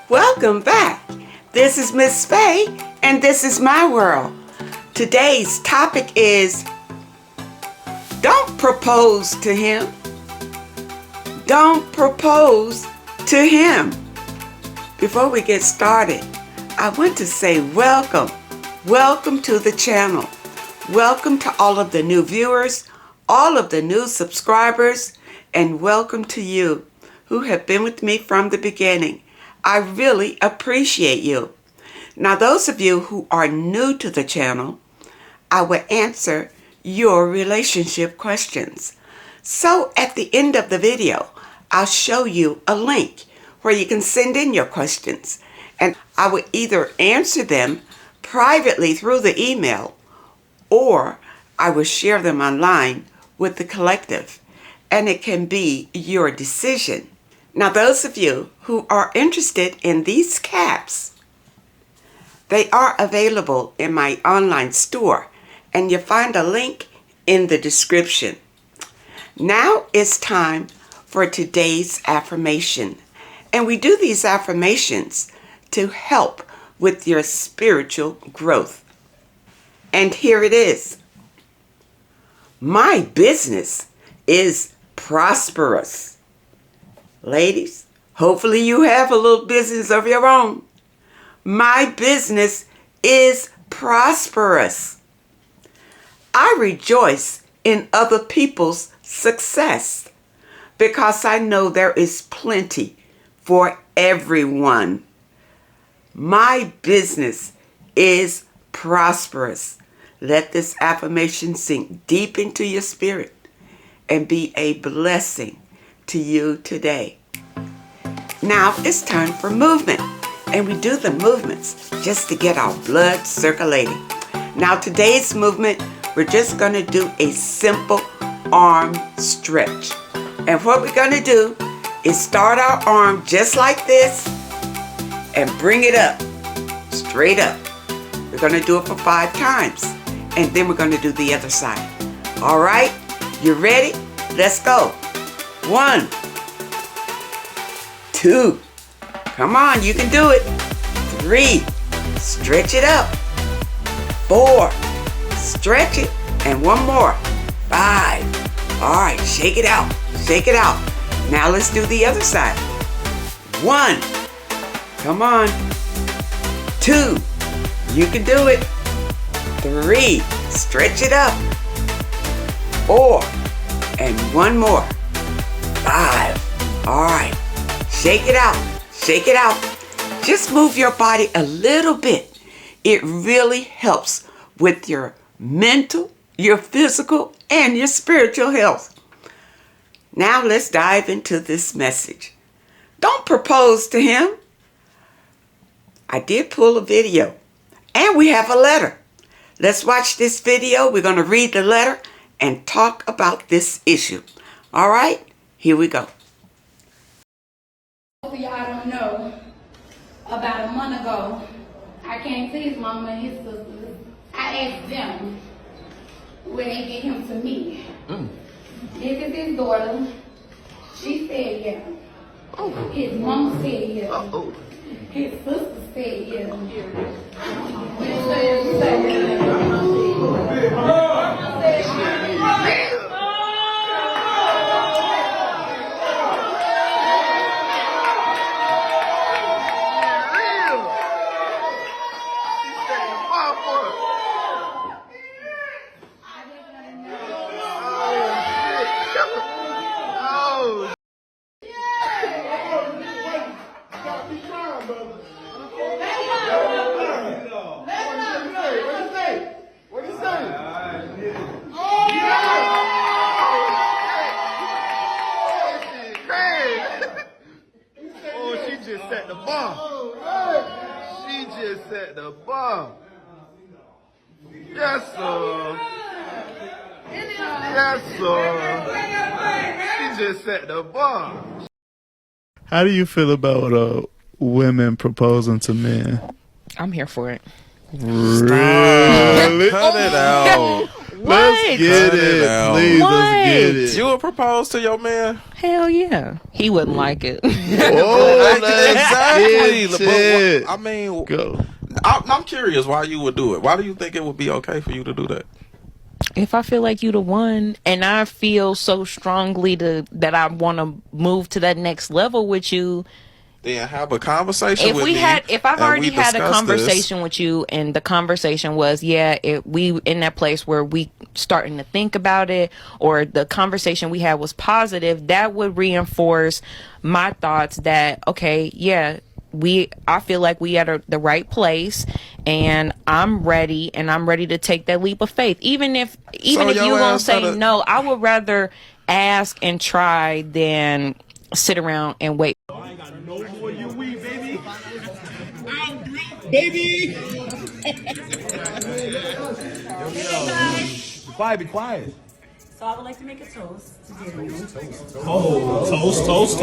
Welcome back. This is Miss Faye, and this is my world. Today's topic is don't propose to him. Don't propose to him. Before we get started, I want to say welcome. Welcome to the channel. Welcome to all of the new viewers, all of the new subscribers, and welcome to you who have been with me from the beginning. I really appreciate you. Now, those of you who are new to the channel, I will answer your relationship questions. So at the end of the video, I'll show you a link where you can send in your questions, and I will either answer them privately through the email, or I will share them online with the collective, and it can be your decision. Now, those of you who are interested in these caps, they are available in my online store, and you'll find a link in the description. Now it's time for today's affirmation, and we do these affirmations to help with your spiritual growth. And here it is. My business is prosperous. Ladies, hopefully you have a little business of your own. My business is prosperous. I rejoice in other people's success because I know there is plenty for everyone. My business is prosperous. Let this affirmation sink deep into your spirit and be a blessing to you today. Now it's time for movement, and we do the movements just to get our blood circulating. Now today's movement, we're just going to do a simple arm stretch. And what we're going to do is start our arm just like this and bring it up, straight up. We're going to do it for 5 times, and then we're going to do the other side. All right, you ready? Let's go. 1, 2, come on, you can do it. 3, stretch it up. 4, stretch it, and 1 more. 5, all right, shake it out, shake it out. Now let's do the other side. 1, come on. 2, you can do it. 3, stretch it up. 4, and 1 more. 5, all right, shake it out, shake it out. Just move your body a little bit. It really helps with your mental, your physical, and your spiritual health. Now let's dive into this message. Don't propose to him. I did pull a video, and we have a letter. Let's watch this video. We're going to read the letter and talk about this issue. All right, here we go. Most of y'all don't know, about a month ago, I came to his mama and his sisters. I asked them when they get him to me. This is his daughter. She said yeah. His mama said yeah. His sister said yeah. Set the bar. She just set the bar. Yes, sir. Yes, sir. She just set the bar. How do you feel about women proposing to men? I'm here for it. Really? Cut it out. Let's get it. Please, let's get it. You would propose to your man? Hell yeah. He wouldn't like it. Oh, Exactly. But shit. I mean, Go. I'm curious why you would do it. Why do you think it would be okay for you to do that? If I feel like you the one, and I feel so strongly that I want to move to that next level with you, Then have a conversation with me. If I've and already we had a discuss conversation with you, and the conversation was, we in that place where we starting to think about it, or the conversation we had was positive, that would reinforce my thoughts that, okay, yeah, I feel like we at the right place, and I'm ready to take that leap of faith. Even if you gonna say no, I would rather ask and try than sit around and wait. I ain't got no more you weed, baby. Baby. Quiet, be quiet. So I would like to make a toast to Daniel. Oh, toast.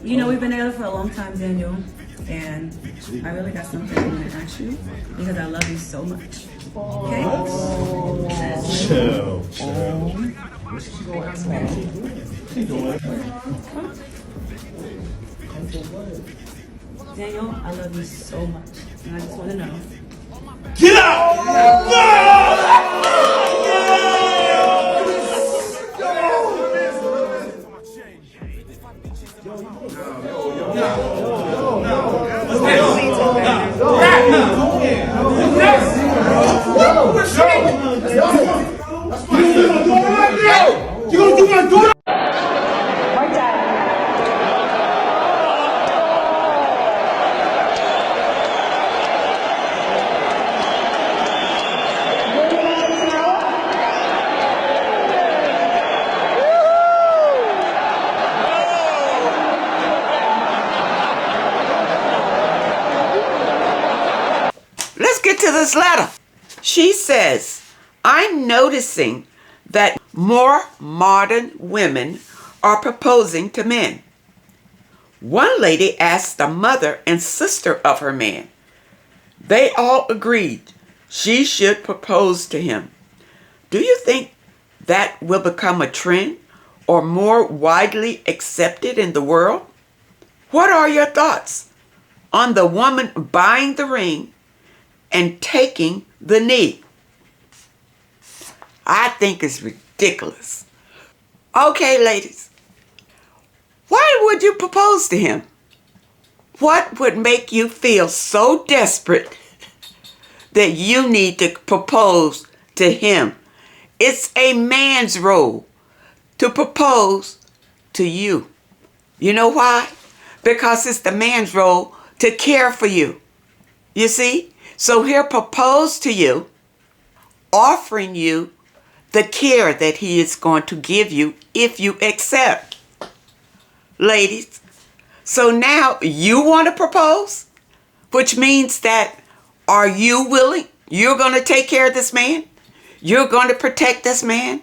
You know, we've been together for a long time, Daniel, and I really got something I want to ask you because I love you so much. Okay? Chill. Daniel, I love you so much, and I just want to know. Get out! Let's get to this letter. She says, I'm noticing that more modern women are proposing to men. One lady asked the mother and sister of her man. They all agreed she should propose to him. Do you think that will become a trend or more widely accepted in the world? What are your thoughts on the woman buying the ring and taking the knee? I think it's ridiculous. Okay, ladies, why would you propose to him? What would make you feel so desperate that you need to propose to him? It's a man's role to propose to you. You know why? Because it's the man's role to care for you. You see? So he'll propose to you, offering you the care that he is going to give you if you accept. Ladies, so now you want to propose? Which means that, are you willing? You're going to take care of this man? You're going to protect this man?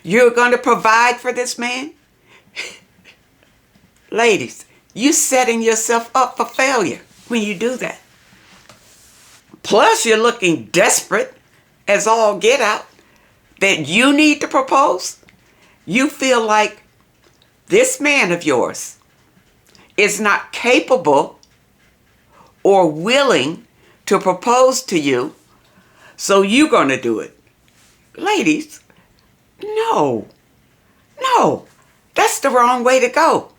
You're going to provide for this man? Ladies, you're setting yourself up for failure when you do that. Plus, you're looking desperate as all get out that you need to propose. You feel like this man of yours is not capable or willing to propose to you, so you're going to do it. Ladies, no, that's the wrong way to go.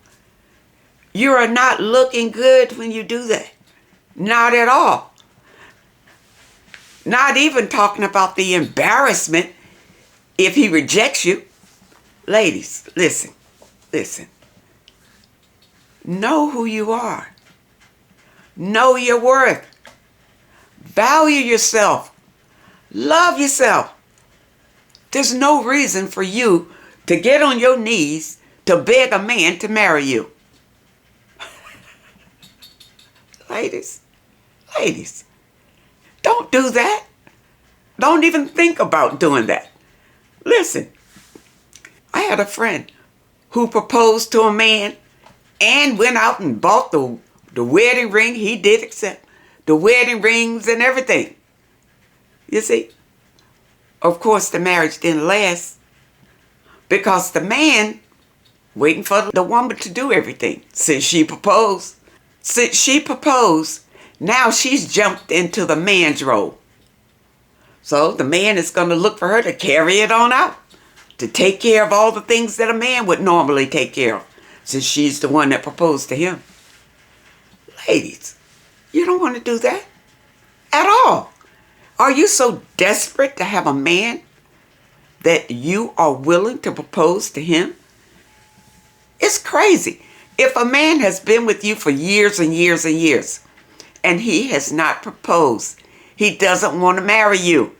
You are not looking good when you do that. Not at all. Not even talking about the embarrassment if he rejects you. Ladies, listen. Know who you are. Know your worth. Value yourself. Love yourself. There's no reason for you to get on your knees to beg a man to marry you. Ladies, don't do that. Don't even think about doing that. Listen, I had a friend who proposed to a man and went out and bought the wedding ring. He did accept the wedding rings and everything. You see? Of course, the marriage didn't last because the man waiting for the woman to do everything since she proposed. Since she proposed, now she's jumped into the man's role. So the man is going to look for her to carry it on out, to take care of all the things that a man would normally take care of, since she's the one that proposed to him. Ladies, you don't want to do that at all. Are you so desperate to have a man that you are willing to propose to him? It's crazy. If a man has been with you for years and years and years, and he has not proposed, he doesn't want to marry you.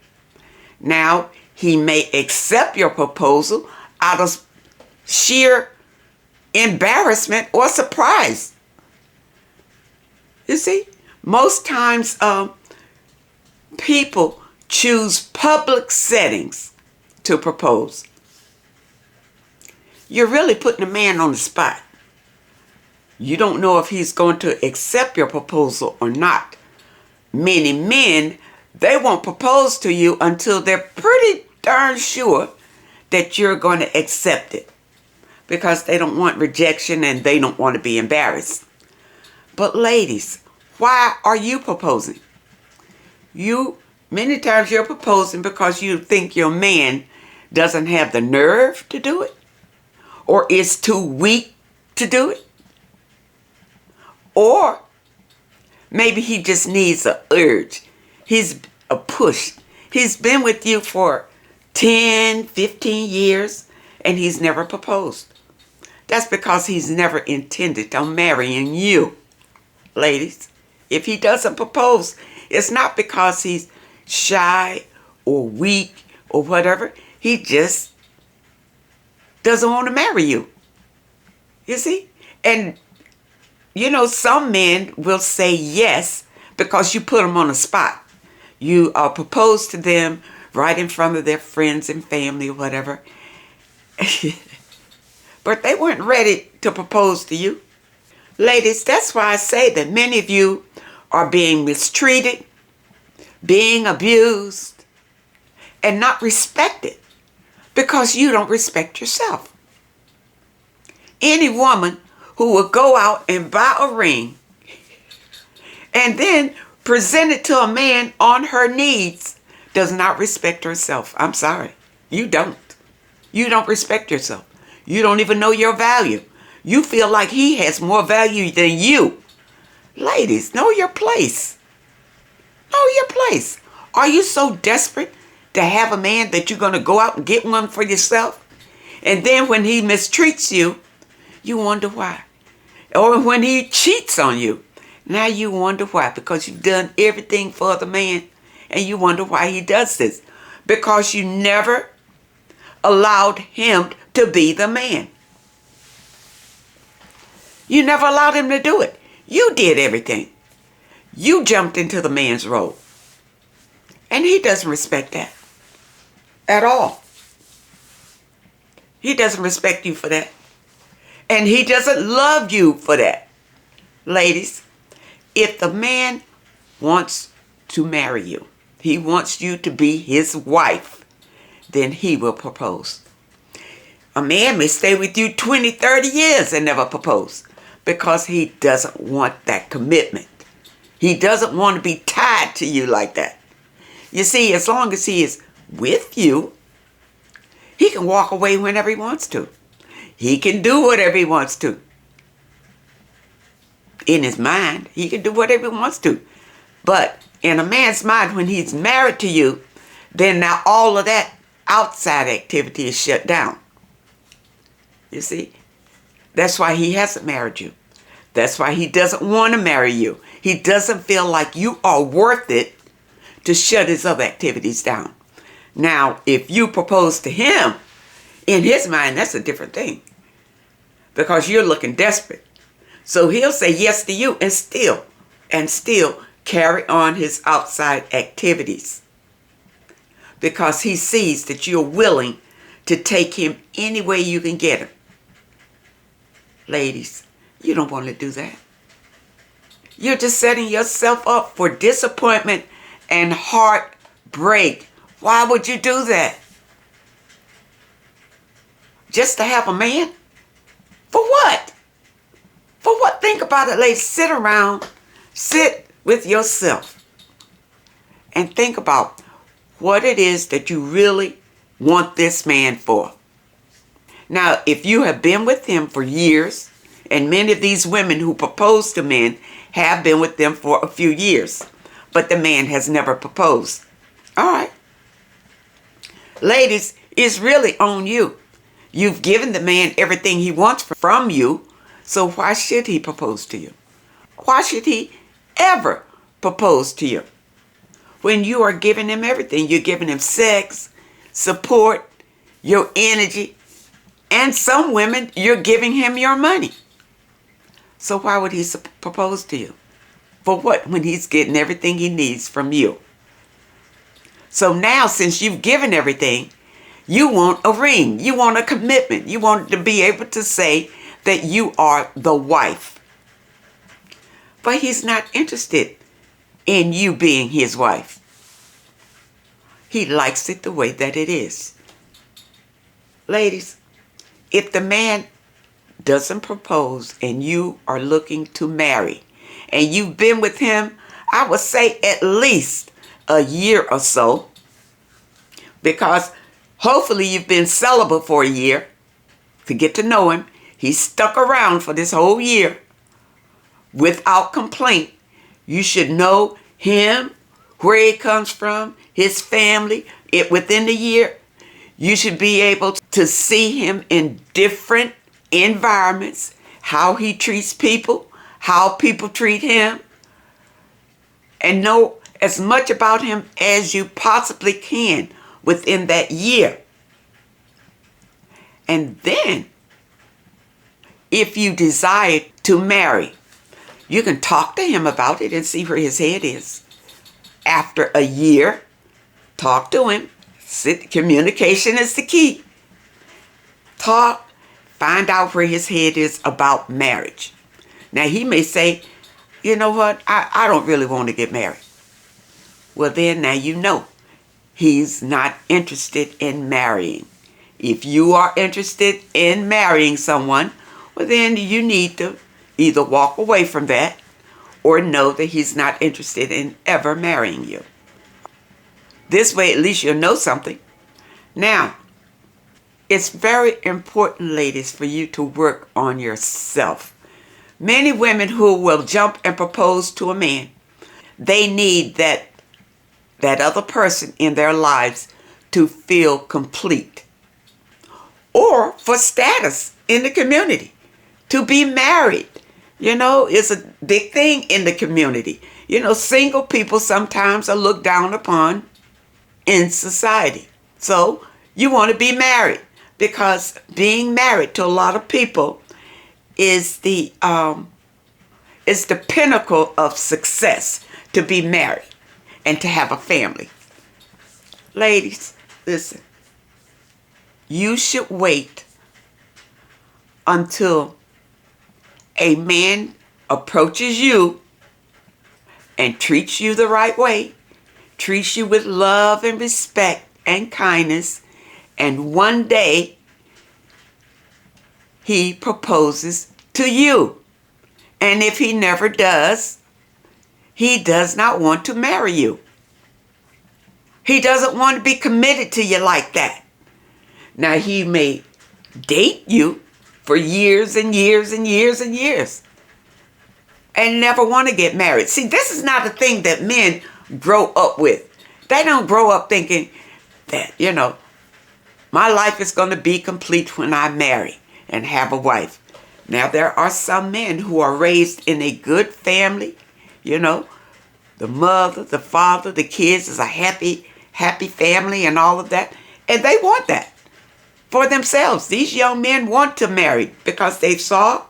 Now, he may accept your proposal out of sheer embarrassment or surprise. You see, most times people choose public settings to propose. You're really putting a man on the spot. You don't know if he's going to accept your proposal or not. Many men, they won't propose to you until they're pretty darn sure that you're going to accept it, because they don't want rejection and they don't want to be embarrassed. But ladies, why are you proposing? Many times you're proposing because you think your man doesn't have the nerve to do it, or is too weak to do it. Or maybe he just needs an urge. He's a push. He's been with you for 10, 15 years and he's never proposed. That's because he's never intended on marrying you. Ladies, if he doesn't propose, it's not because he's shy or weak or whatever. He just doesn't want to marry you. You see? And you know, some men will say yes because you put them on the spot. You propose to them right in front of their friends and family or whatever. But they weren't ready to propose to you. Ladies, that's why I say that many of you are being mistreated, being abused, and not respected because you don't respect yourself. Any woman who will go out and buy a ring and then present it to a man on her needs does not respect herself. I'm sorry. You don't. You don't respect yourself. You don't even know your value. You feel like he has more value than you. Ladies, know your place. Know your place. Are you so desperate to have a man that you're going to go out and get one for yourself? And then when he mistreats you, you wonder why. Or when he cheats on you, now you wonder why. Because you've done everything for the man and you wonder why he does this. Because you never allowed him to be the man. You never allowed him to do it. You did everything. You jumped into the man's role. And he doesn't respect that at all. He doesn't respect you for that. And he doesn't love you for that. Ladies, if the man wants to marry you, he wants you to be his wife, then he will propose. A man may stay with you 20, 30 years and never propose because he doesn't want that commitment. He doesn't want to be tied to you like that. You see, as long as he is with you, he can walk away whenever he wants to. He can do whatever he wants to. In his mind, he can do whatever he wants to. But in a man's mind, when he's married to you, then now all of that outside activity is shut down. You see? That's why he hasn't married you. That's why he doesn't want to marry you. He doesn't feel like you are worth it to shut his other activities down. Now, if you propose to him, in his mind, that's a different thing. Because you're looking desperate. So he'll say yes to you and still carry on his outside activities. Because he sees that you're willing to take him any way you can get him. Ladies, you don't want to do that. You're just setting yourself up for disappointment and heartbreak. Why would you do that? Just to have a man? For what? For what? Think about it, ladies. Sit with yourself and think about what it is that you really want this man for. Now, if you have been with him for years, and many of these women who propose to men have been with them for a few years, but the man has never proposed. All right. Ladies, it's really on you. You've given the man everything he wants from you, so why should he propose to you? Why should he ever propose to you? When you are giving him everything, you're giving him sex, support, your energy, and some women, you're giving him your money. So why would he propose to you? For what, when he's getting everything he needs from you? So now, since you've given everything, you want a ring. You want a commitment. You want to be able to say that you are the wife. But he's not interested in you being his wife. He likes it the way that it is. Ladies, if the man doesn't propose and you are looking to marry and you've been with him, I would say at least a year or so, because hopefully you've been celibate for a year to get to know him. He's stuck around for this whole year without complaint. You should know him, where he comes from, his family. Within the year, you should be able to see him in different environments, how he treats people, how people treat him, and know as much about him as you possibly can within that year. And then, if you desire to marry, you can talk to him about it and see where his head is. After a year, talk to him. Communication is the key. Talk, find out where his head is about marriage. Now, he may say, you know what, I don't really want to get married. Well, then now you know he's not interested in marrying. If you are interested in marrying someone, well, then you need to either walk away from that or know that he's not interested in ever marrying you. This way, at least you'll know something. Now, it's very important, ladies, for you to work on yourself. Many women who will jump and propose to a man, they need that other person in their lives to feel complete. Or for status in the community, to be married. You know, it's a big thing in the community. You know, single people sometimes are looked down upon in society. So you want to be married, because being married to a lot of people is the pinnacle of success, to be married and to have a family. Ladies, listen. You should wait until a man approaches you and treats you the right way, treats you with love and respect and kindness, and one day he proposes to you. And if he never does, he does not want to marry you. He doesn't want to be committed to you like that. Now, he may date you for years and years and years and years and never want to get married. See, this is not a thing that men grow up with. They don't grow up thinking that, you know, my life is going to be complete when I marry and have a wife. Now, there are some men who are raised in a good family, you know, the mother, the father, the kids is a happy family and all of that. And they want that for themselves. These young men want to marry because they saw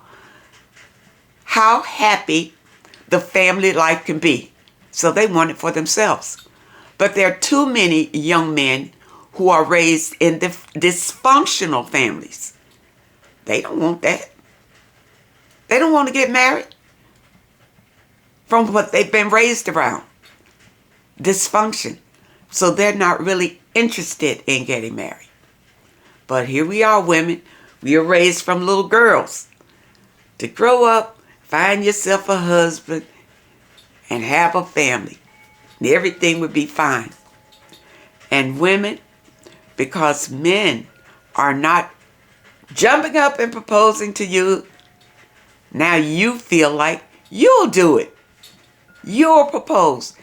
how happy the family life can be. So they want it for themselves. But there are too many young men who are raised in dysfunctional families. They don't want that. They don't want to get married from what they've been raised around. Dysfunction. So they're not really interested in getting married. But here we are, women. We are raised from little girls to grow up find yourself a husband, and have a family. And everything would be fine. And women, because men are not jumping up and proposing to you, now you feel like you'll do it. You'll propose.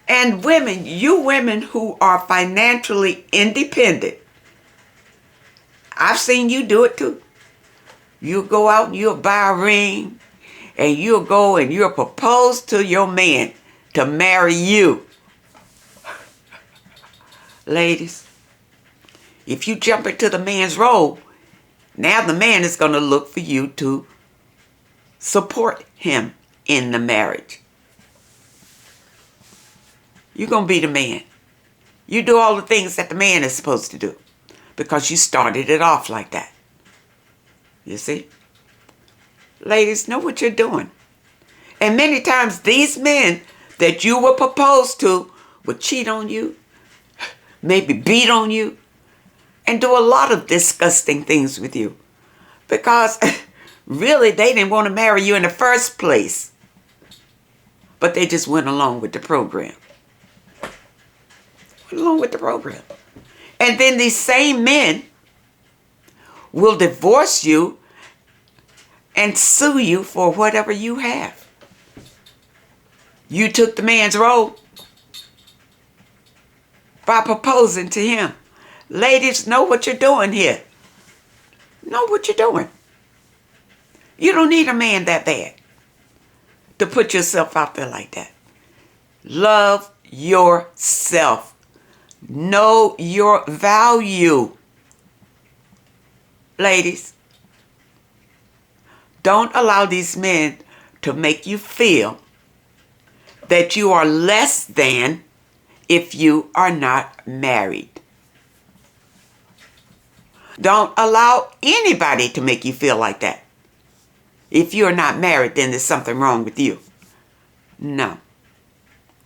And women, you women who are financially independent, I've seen you do it too. You'll go out and you'll buy a ring, and you'll go and you'll propose to your man to marry you. Ladies, if you jump into the man's role, now the man is going to look for you to support him in the marriage. You're going to be the man. You do all the things that the man is supposed to do because you started it off like that. You see? Ladies, know what you're doing. And many times these men that you were proposed to would cheat on you, maybe beat on you, and do a lot of disgusting things with you because really they didn't want to marry you in the first place, but they just went along with the program. Went along with the program. And then these same men will divorce you and sue you for whatever you have. You took the man's role by proposing to him. Ladies, know what you're doing here. Know what you're doing. You don't need a man that bad to put yourself out there like that. Love yourself. Know your value. Ladies, don't allow these men to make you feel that you are less than if you are not married. Don't allow anybody to make you feel like that. If you're not married, then there's something wrong with you. No.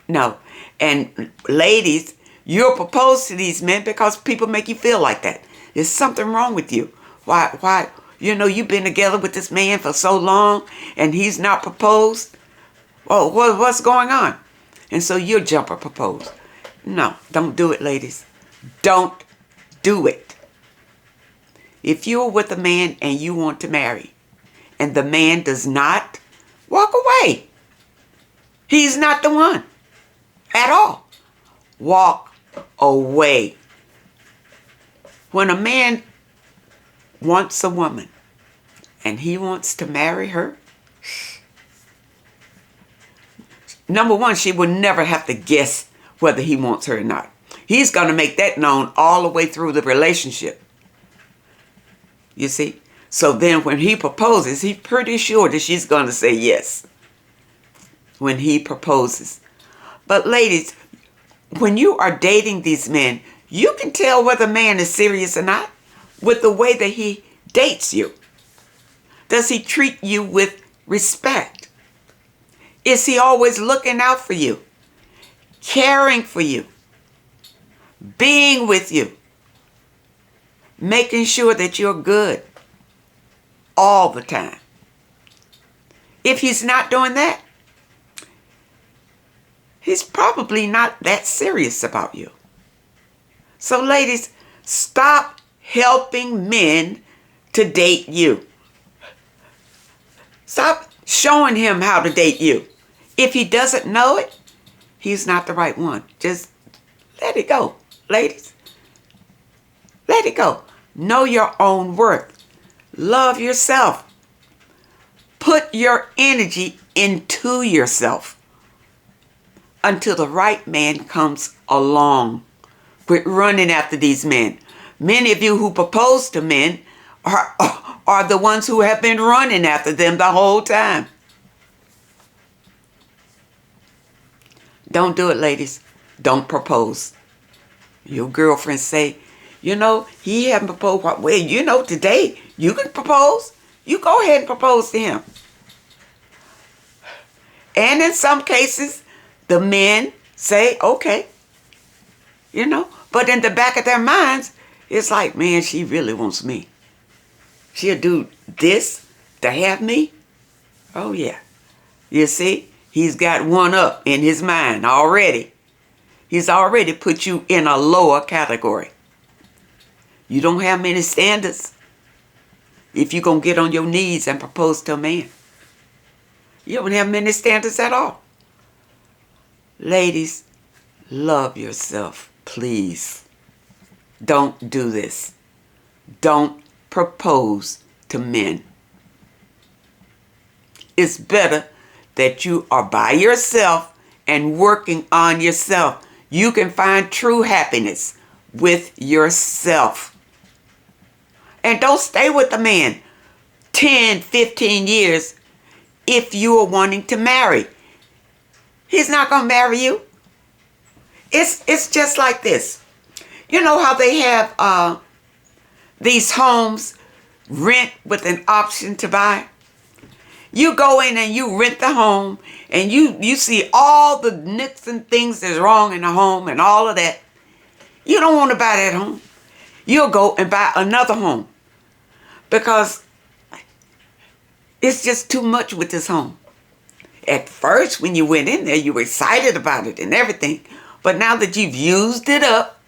No. And ladies, you're proposed to these men because people make you feel like that. There's something wrong with you. Why? You know, you've been together with this man for so long and he's not proposed. Oh, what's going on? And so you'll jump or propose. No, don't do it, ladies. Don't do it. If you're with a man and you want to marry, and the man does not, walk away. He's not the one at all. Walk away. When a man wants a woman and he wants to marry her, number one, she will never have to guess whether he wants her or not. He's going to make that known all the way through the relationship. You see? So then when he proposes, he's pretty sure that she's going to say yes when he proposes. But ladies, when you are dating these men, you can tell whether a man is serious or not with the way that he dates you. Does he treat you with respect? Is he always looking out for you, caring for you, being with you, making sure that you're good all the time? If he's not doing that, he's probably not that serious about you. So ladies, stop helping men to date you. Stop showing him how to date you. If he doesn't know it, he's not the right one. Just let it go, ladies. Let it go. Know your own worth. Love yourself. Put your energy into yourself until the right man comes along. Quit running after these men. Many of you who propose to men are the ones who have been running after them the whole time. Don't do it, ladies. Don't propose. Your girlfriends say, you know, he haven't proposed. Well, you know, today you can propose. You go ahead and propose to him. And in some cases, the men say, okay, you know, but in the back of their minds, it's like, man, she really wants me. She'll do this to have me. Oh, yeah. You see, he's got one up in his mind already. He's already put you in a lower category. You don't have many standards if you're going to get on your knees and propose to a man. You don't have many standards at all. Ladies, love yourself, please. Don't do this. Don't propose to men. It's better that you are by yourself and working on yourself. You can find true happiness with yourself. And don't stay with a man 10, 15 years if you are wanting to marry. He's not going to marry you. It's just like this. You know how they have these homes rent with an option to buy? You go in and you rent the home and you see all the nicks and things that's wrong in the home and all of that. You don't want to buy that home. You'll go and buy another home because it's just too much with this home. At first, when you went in there, you were excited about it and everything. But now that you've used it up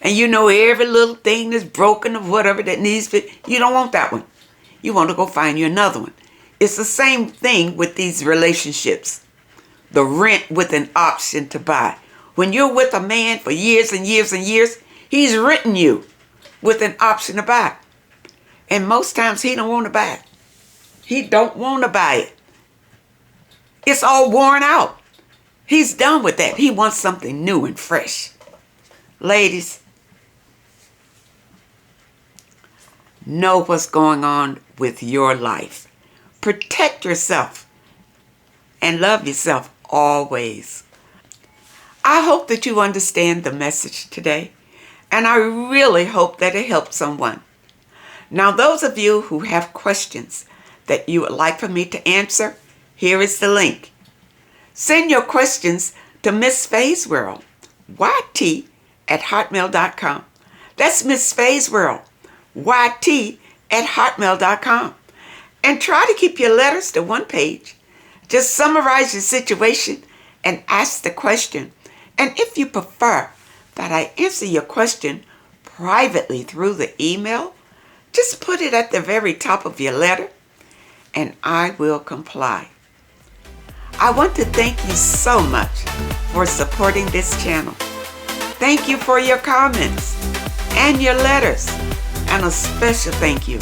and you know every little thing that's broken or whatever that needs to, you don't want that one. You want to go find you another one. It's the same thing with these relationships. The rent with an option to buy. When you're with a man for years and years and years, he's renting you with an option to buy. And most times he don't want to buy it. He don't want to buy it. It's all worn out. He's done with that. He wants something new and fresh. Ladies, know what's going on with your life. Protect yourself and love yourself always. I hope that you understand the message today, and I really hope that it helped someone. Now, those of you who have questions that you would like for me to answer, here is the link. Send your questions to Miss Faye's World, YT@hotmail.com. That's Miss Faye's World, YT@hotmail.com. And try to keep your letters to one page. Just summarize your situation and ask the question. And if you prefer that I answer your question privately through the email, just put it at the very top of your letter and I will comply. I want to thank you so much for supporting this channel. Thank you for your comments and your letters, and a special thank you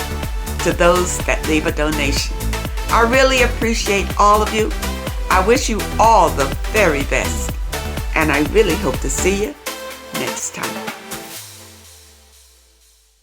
to those that leave a donation. I really appreciate all of you. I wish you all the very best, and I really hope to see you next time.